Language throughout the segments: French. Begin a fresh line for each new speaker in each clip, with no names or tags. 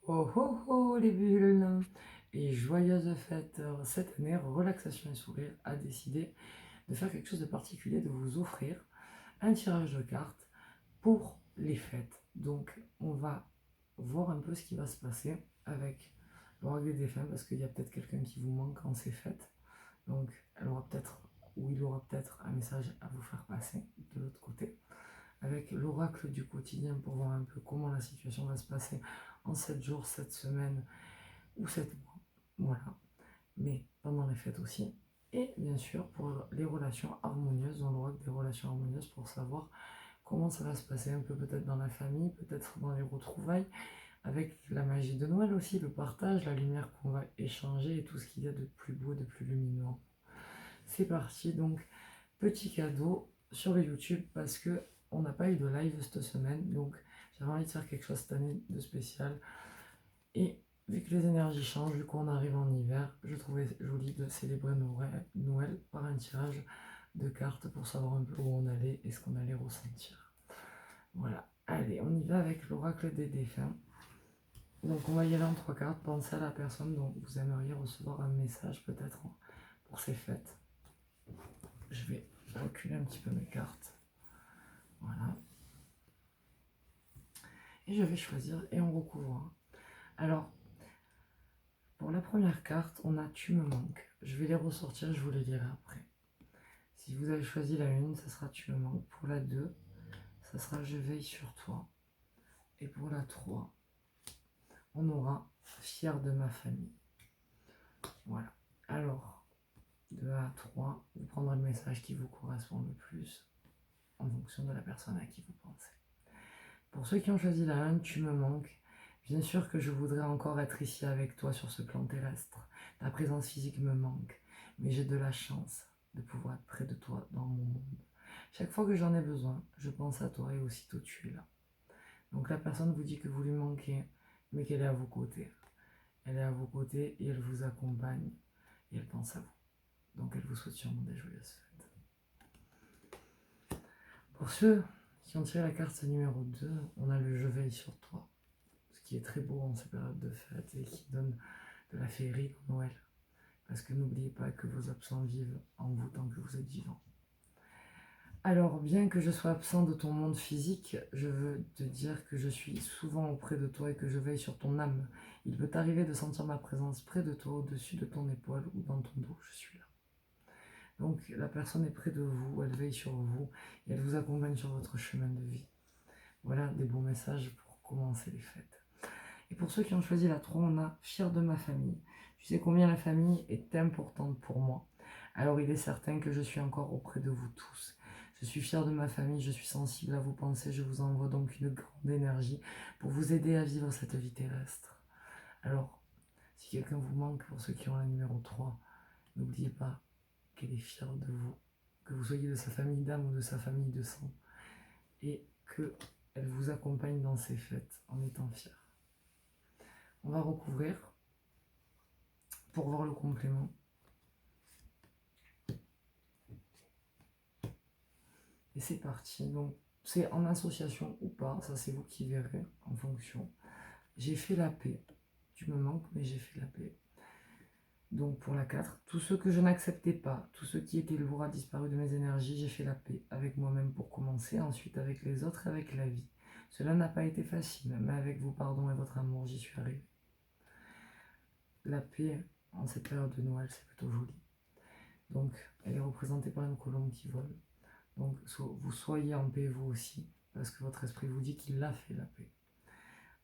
Oh oh oh les bulles! Et joyeuse fête cette année, Relaxation et Sourire a décidé de faire quelque chose de particulier, de vous offrir un tirage de cartes pour les fêtes. Donc on va voir un peu ce qui va se passer avec l'oracle des défunts parce qu'il y a peut-être quelqu'un qui vous manque en ces fêtes. Donc elle aura peut-être ou il aura peut-être un message à vous faire passer de l'autre côté. Avec l'oracle du quotidien pour voir un peu comment la situation va se passer en 7 jours, 7 semaines ou 7 mois. Voilà. Mais pendant les fêtes aussi. Et bien sûr pour les relations harmonieuses, dans l'oracle des relations harmonieuses pour savoir comment ça va se passer un peu peut-être dans la famille, peut-être dans les retrouvailles, avec la magie de Noël aussi, le partage, la lumière qu'on va échanger et tout ce qu'il y a de plus beau, de plus lumineux. C'est parti, donc petit cadeau sur le YouTube parce que on n'a pas eu de live cette semaine, donc j'avais envie de faire quelque chose cette année de spécial. Et vu que les énergies changent, vu qu'on arrive en hiver, je trouvais joli de célébrer Noël par un tirage de cartes pour savoir un peu où on allait et ce qu'on allait ressentir. Voilà, allez, on y va avec l'oracle des défunts. Donc on va y aller en 3 cartes. Pensez à la personne dont vous aimeriez recevoir un message peut-être pour ces fêtes. Je vais reculer un petit peu mes cartes. Voilà. Et je vais choisir et on recouvre. Alors, pour la première carte, on a Tu me manques. Je vais les ressortir, je vous les lirai après. Si vous avez choisi la 1, ça sera Tu me manques. Pour la 2, ça sera Je veille sur toi. Et pour la 3, on aura Fier de ma famille. Voilà. Alors, de 1 à 3, vous prendrez le message qui vous correspond le plus en fonction de la personne à qui vous pensez. Pour ceux qui ont choisi la 1, Tu me manques. Bien sûr que je voudrais encore être ici avec toi sur ce plan terrestre. Ta présence physique me manque, mais j'ai de la chance de pouvoir être près de toi dans mon monde. Chaque fois que j'en ai besoin, je pense à toi et aussitôt tu es là. Donc la personne vous dit que vous lui manquez, mais qu'elle est à vos côtés. Elle est à vos côtés et elle vous accompagne et elle pense à vous. Donc elle vous souhaite sûrement des joyeuses fêtes. Pour ceux qui ont tiré la carte numéro 2, on a le Je veille sur toi. Ce qui est très beau en ces périodes de fête et qui donne de la féerie au Noël. Parce que n'oubliez pas que vos absents vivent en vous tant que vous êtes vivant. Alors, bien que je sois absent de ton monde physique, je veux te dire que je suis souvent auprès de toi et que je veille sur ton âme. Il peut t'arriver de sentir ma présence près de toi, au-dessus de ton épaule ou dans ton dos, je suis là. Donc, la personne est près de vous, elle veille sur vous et elle vous accompagne sur votre chemin de vie. Voilà des beaux messages pour commencer les fêtes. Et pour ceux qui ont choisi la 3, on a Fier de ma famille. Tu sais combien la famille est importante pour moi. Alors il est certain que je suis encore auprès de vous tous. Je suis fier de ma famille, je suis sensible à vos pensées, je vous envoie donc une grande énergie pour vous aider à vivre cette vie terrestre. Alors, si quelqu'un vous manque, pour ceux qui ont la numéro 3, n'oubliez pas qu'elle est fière de vous, que vous soyez de sa famille d'âme ou de sa famille de sang, et qu'elle vous accompagne dans ces fêtes en étant fière. On va recouvrir pour voir le complément. Et c'est parti. Donc, c'est en association ou pas, ça c'est vous qui verrez en fonction. J'ai fait la paix. Tu me manques, mais j'ai fait la paix. Donc pour la 4, tout ce que je n'acceptais pas, tout ce qui était lourd a disparu de mes énergies, j'ai fait la paix avec moi-même pour commencer, ensuite avec les autres et avec la vie. Cela n'a pas été facile, mais avec vos pardons et votre amour, j'y suis arrivé. La paix, en cette période de Noël, c'est plutôt joli. Donc, elle est représentée par une colombe qui vole. Donc, vous soyez en paix vous aussi, parce que votre esprit vous dit qu'il a fait la paix.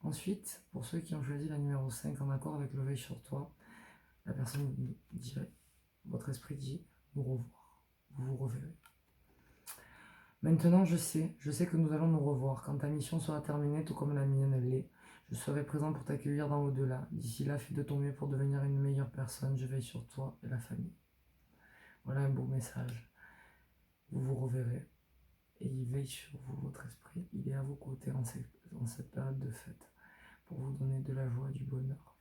Ensuite, pour ceux qui ont choisi la numéro 5 en accord avec le veille sur toi, la personne dirait, votre esprit dit, nous revoir, vous vous reverrez. Maintenant, je sais que nous allons nous revoir. Quand ta mission sera terminée, tout comme la mienne l'est, je serai présent pour t'accueillir dans l'au-delà. D'ici là, fais de ton mieux pour devenir une meilleure personne. Je veille sur toi et la famille. Voilà un beau message. Vous vous reverrez. Et il veille sur vous, votre esprit. Il est à vos côtés en cette période de fête pour vous donner de la joie, du bonheur.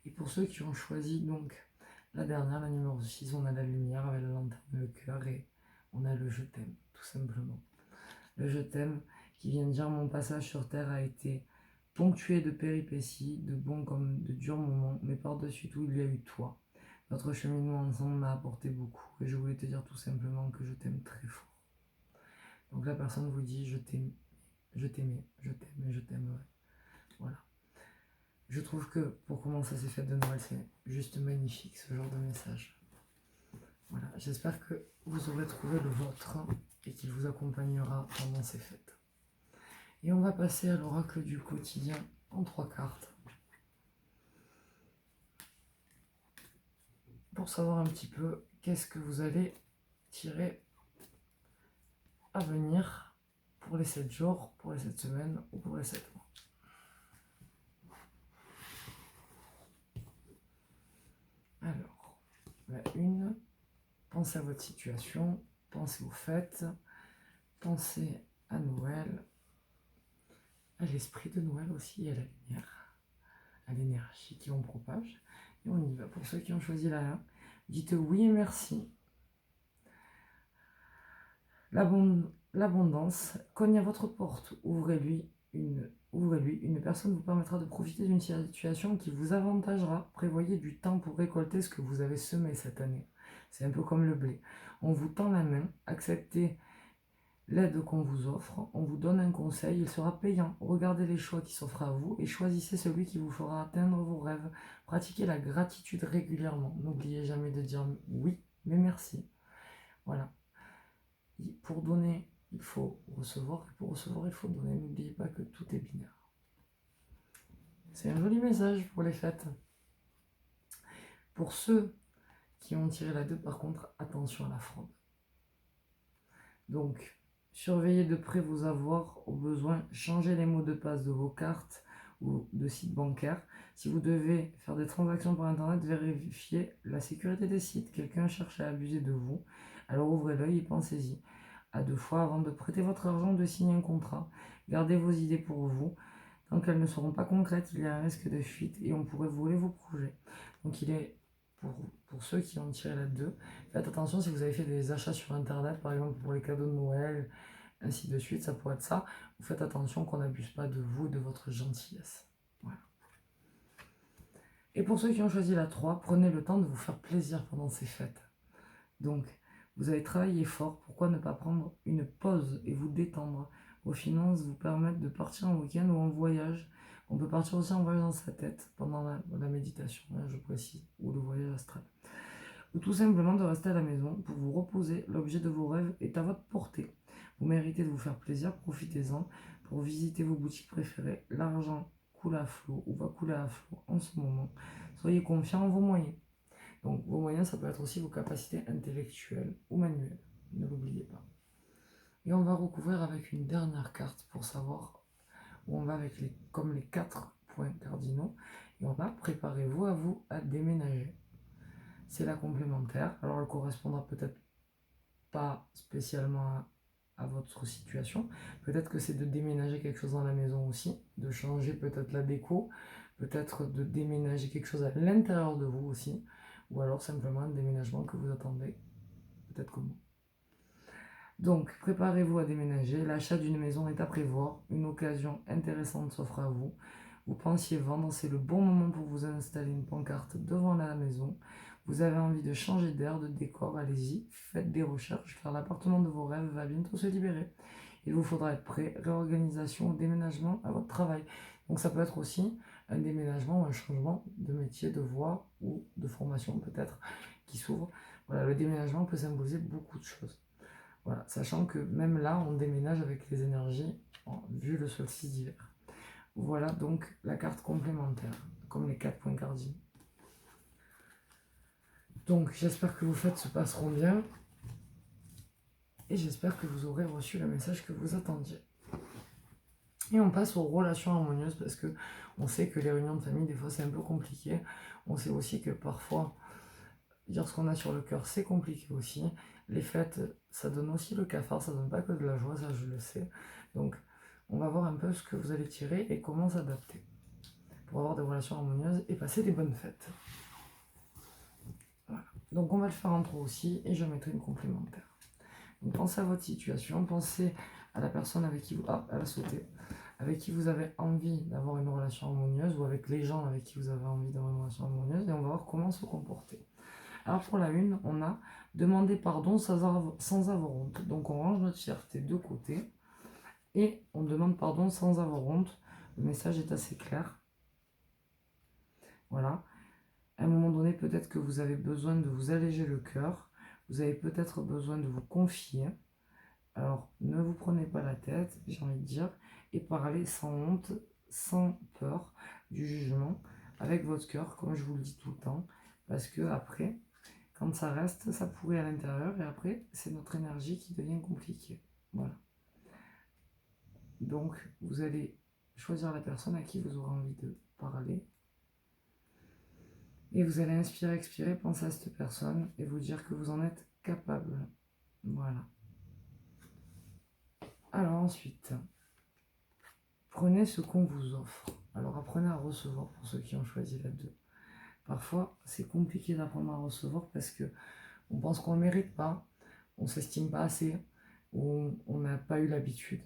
Et pour ceux qui ont choisi donc la dernière, la numéro 6, on a la lumière avec la lanterne, le cœur et on a le je t'aime, tout simplement. Le je t'aime qui vient de dire mon passage sur terre a été ponctué de péripéties, de bons comme de durs moments, mais par-dessus tout, il y a eu toi. Notre cheminement ensemble m'a apporté beaucoup, et je voulais te dire tout simplement que je t'aime très fort. Donc la personne vous dit je t'aime, je t'aimais, je t'aime et je t'aimerai. Voilà. Je trouve que pour commencer ces fêtes de Noël, c'est juste magnifique ce genre de message. Voilà, j'espère que vous aurez trouvé le vôtre et qu'il vous accompagnera pendant ces fêtes. Et on va passer à l'oracle du quotidien en 3 cartes. Pour savoir un petit peu qu'est-ce que vous allez tirer à venir pour les 7 jours, pour les 7 semaines ou pour les 7 mois. Alors, la une, pensez à votre situation, pensez aux fêtes, pensez à Noël, à l'esprit de Noël aussi, et à la lumière, à l'énergie qui en propage. Et on y va. Pour ceux qui ont choisi la 1, dites oui et merci. L'abondance cogne à votre porte. Ouvrez-lui. Une personne vous permettra de profiter d'une situation qui vous avantagera. Prévoyez du temps pour récolter ce que vous avez semé cette année. C'est un peu comme le blé. On vous tend la main, acceptez l'aide qu'on vous offre, on vous donne un conseil, il sera payant. Regardez les choix qui s'offrent à vous et choisissez celui qui vous fera atteindre vos rêves. Pratiquez la gratitude régulièrement. N'oubliez jamais de dire oui, mais merci. Voilà. Pour donner, il faut recevoir, et pour recevoir, il faut donner. N'oubliez pas que tout est binaire. C'est un joli message pour les fêtes. Pour ceux qui ont tiré la 2, par contre, attention à la fraude. Donc, surveillez de près vos avoirs, au besoin, changez les mots de passe de vos cartes ou de sites bancaires. Si vous devez faire des transactions par internet, vérifiez la sécurité des sites. Quelqu'un cherche à abuser de vous, alors ouvrez l'œil et pensez-y à 2 fois avant de prêter votre argent ou de signer un contrat. Gardez vos idées pour vous. Tant qu'elles ne seront pas concrètes, il y a un risque de fuite et on pourrait voler vos projets. Donc il est, pour ceux qui ont tiré la 2, faites attention si vous avez fait des achats sur internet, par exemple pour les cadeaux de Noël, ainsi de suite, ça pourrait être ça. Vous faites attention qu'on n'abuse pas de vous et de votre gentillesse. Voilà. Et pour ceux qui ont choisi la 3, prenez le temps de vous faire plaisir pendant ces fêtes. Donc, vous avez travaillé fort, pourquoi ne pas prendre une pause et vous détendre? Vos finances vous permettent de partir en week-end ou en voyage. On peut partir aussi en voyage dans sa tête pendant la méditation, je précise, ou le voyage astral. Ou tout simplement de rester à la maison pour vous reposer. L'objet de vos rêves est à votre portée. Vous méritez de vous faire plaisir, profitez-en pour visiter vos boutiques préférées. L'argent coule à flot ou va couler à flot en ce moment. Soyez confiants en vos moyens. Donc vos moyens, ça peut être aussi vos capacités intellectuelles ou manuelles. Ne l'oubliez pas. Et on va recouvrir avec une dernière carte pour savoir où on va avec comme les 4 points cardinaux. Et on va préparez-vous à déménager. C'est la complémentaire. Alors elle correspondra peut-être pas spécialement à votre situation. Peut-être que c'est de déménager quelque chose dans la maison aussi, de changer peut-être la déco, peut-être de déménager quelque chose à l'intérieur de vous aussi, ou alors simplement un déménagement que vous attendez, peut-être comme moi. Donc, préparez-vous à déménager, l'achat d'une maison est à prévoir, une occasion intéressante s'offre à vous. Vous pensiez vendre, c'est le bon moment pour vous installer une pancarte devant la maison. Vous avez envie de changer d'air, de décor, allez-y, faites des recherches car l'appartement de vos rêves va bientôt se libérer. Il vous faudra être prêt, réorganisation, déménagement à votre travail. Donc ça peut être aussi un déménagement ou un changement de métier, de voie ou de formation peut-être qui s'ouvre. Voilà, le déménagement peut symboliser beaucoup de choses. Voilà, sachant que même là, on déménage avec les énergies vu le solstice d'hiver. Voilà donc la carte complémentaire, comme les 4 points cardinaux. Donc j'espère que vos fêtes se passeront bien et j'espère que vous aurez reçu le message que vous attendiez. Et on passe aux relations harmonieuses parce que on sait que les réunions de famille, des fois, c'est un peu compliqué. On sait aussi que parfois, dire ce qu'on a sur le cœur, c'est compliqué aussi. Les fêtes, ça donne aussi le cafard, ça donne pas que de la joie, ça je le sais. Donc, on va voir un peu ce que vous allez tirer et comment s'adapter pour avoir des relations harmonieuses et passer des bonnes fêtes. Voilà. Donc, on va le faire en trois aussi et je mettrai une complémentaire. Donc, pensez à votre situation, pensez à la personne avec qui vous... Ah, elle a sauté. avec qui vous avez envie d'avoir une relation harmonieuse ou avec les gens avec qui vous avez envie d'avoir une relation harmonieuse et on va voir comment se comporter. Alors pour la une, on a demandé pardon sans avoir honte. Donc on range notre fierté de côté et on demande pardon sans avoir honte. Le message est assez clair. Voilà. À un moment donné, peut-être que vous avez besoin de vous alléger le cœur. Vous avez peut-être besoin de vous confier. Alors, ne vous prenez pas la tête, j'ai envie de dire, et parlez sans honte, sans peur du jugement, avec votre cœur, comme je vous le dis tout le temps, parce que après, quand ça reste, ça pourrit à l'intérieur, et après, c'est notre énergie qui devient compliquée. Voilà. Donc, vous allez choisir la personne à qui vous aurez envie de parler, et vous allez inspirer, expirer, penser à cette personne, et vous dire que vous en êtes capable. Voilà. Alors ensuite, prenez ce qu'on vous offre. Alors apprenez à recevoir pour ceux qui ont choisi la 2. Parfois, c'est compliqué d'apprendre à recevoir parce que on pense qu'on ne le mérite pas, on ne s'estime pas assez, ou on n'a pas eu l'habitude.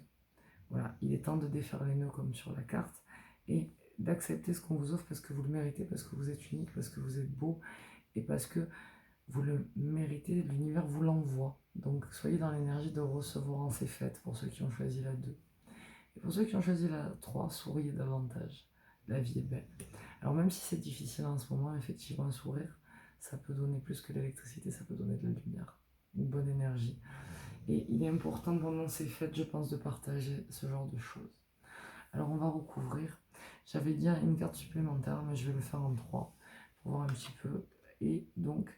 Voilà, il est temps de défaire les nœuds comme sur la carte et d'accepter ce qu'on vous offre parce que vous le méritez, parce que vous êtes unique, parce que vous êtes beau et parce que vous le méritez, l'univers vous l'envoie. Donc soyez dans l'énergie de recevoir en ces fêtes pour ceux qui ont choisi la 2. Et pour ceux qui ont choisi la 3, souriez davantage. La vie est belle. Alors même si c'est difficile en ce moment, effectivement, un sourire, ça peut donner plus que l'électricité, ça peut donner de la lumière, une bonne énergie. Et il est important pendant ces fêtes, je pense, de partager ce genre de choses. Alors on va recouvrir. J'avais dit une carte supplémentaire, mais je vais le faire en 3 pour voir un petit peu. Et donc,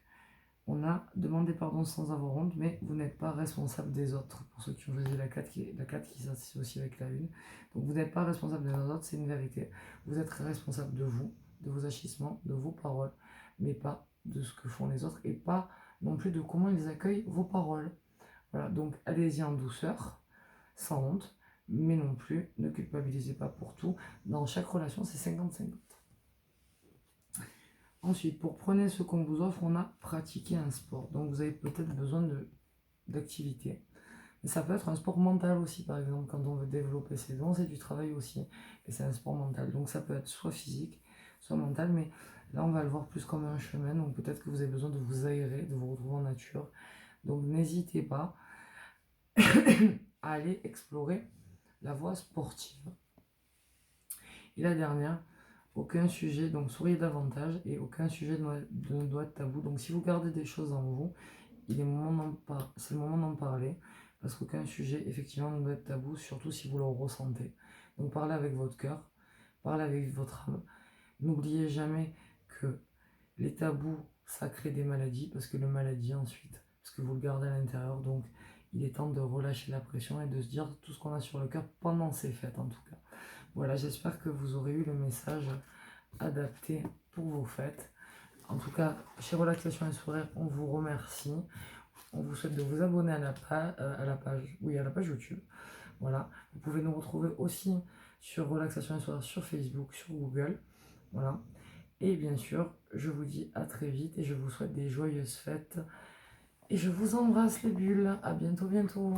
on a demandé pardon sans avoir honte, mais vous n'êtes pas responsable des autres. Pour ceux qui ont choisi la 4 qui s'associe aussi avec la 1. Donc vous n'êtes pas responsable des autres, c'est une vérité. Vous êtes responsable de vous, de vos agissements, de vos paroles, mais pas de ce que font les autres et pas non plus de comment ils accueillent vos paroles. Voilà, donc allez-y en douceur, sans honte, mais non plus ne culpabilisez pas pour tout. Dans chaque relation, c'est 50-50. Ensuite, pour prenez ce qu'on vous offre, on a pratiqué un sport. Donc vous avez peut-être besoin d'activité. Mais ça peut être un sport mental aussi, par exemple, quand on veut développer ses dons, c'est du travail aussi. Et c'est un sport mental. Donc ça peut être soit physique, soit mental, mais là on va le voir plus comme un chemin. Donc peut-être que vous avez besoin de vous aérer, de vous retrouver en nature. Donc n'hésitez pas à aller explorer la voie sportive. Et la dernière, aucun sujet, donc souriez davantage et aucun sujet ne doit être tabou. Donc si vous gardez des choses en vous, c'est le moment d'en parler parce qu'aucun sujet effectivement ne doit être tabou, surtout si vous le ressentez. Donc parlez avec votre cœur, parlez avec votre âme. N'oubliez jamais que les tabous, ça crée des maladies parce que les maladies ensuite, parce que vous le gardez à l'intérieur. Donc il est temps de relâcher la pression et de se dire tout ce qu'on a sur le cœur pendant ces fêtes en tout cas. Voilà, j'espère que vous aurez eu le message adapté pour vos fêtes. En tout cas, chez Relaxation et Sourire, on vous remercie. On vous souhaite de vous abonner à la page YouTube. Voilà. Vous pouvez nous retrouver aussi sur Relaxation et Sourire sur Facebook, sur Google. Voilà. Et bien sûr, je vous dis à très vite et je vous souhaite des joyeuses fêtes. Et je vous embrasse les bulles. À bientôt, bientôt.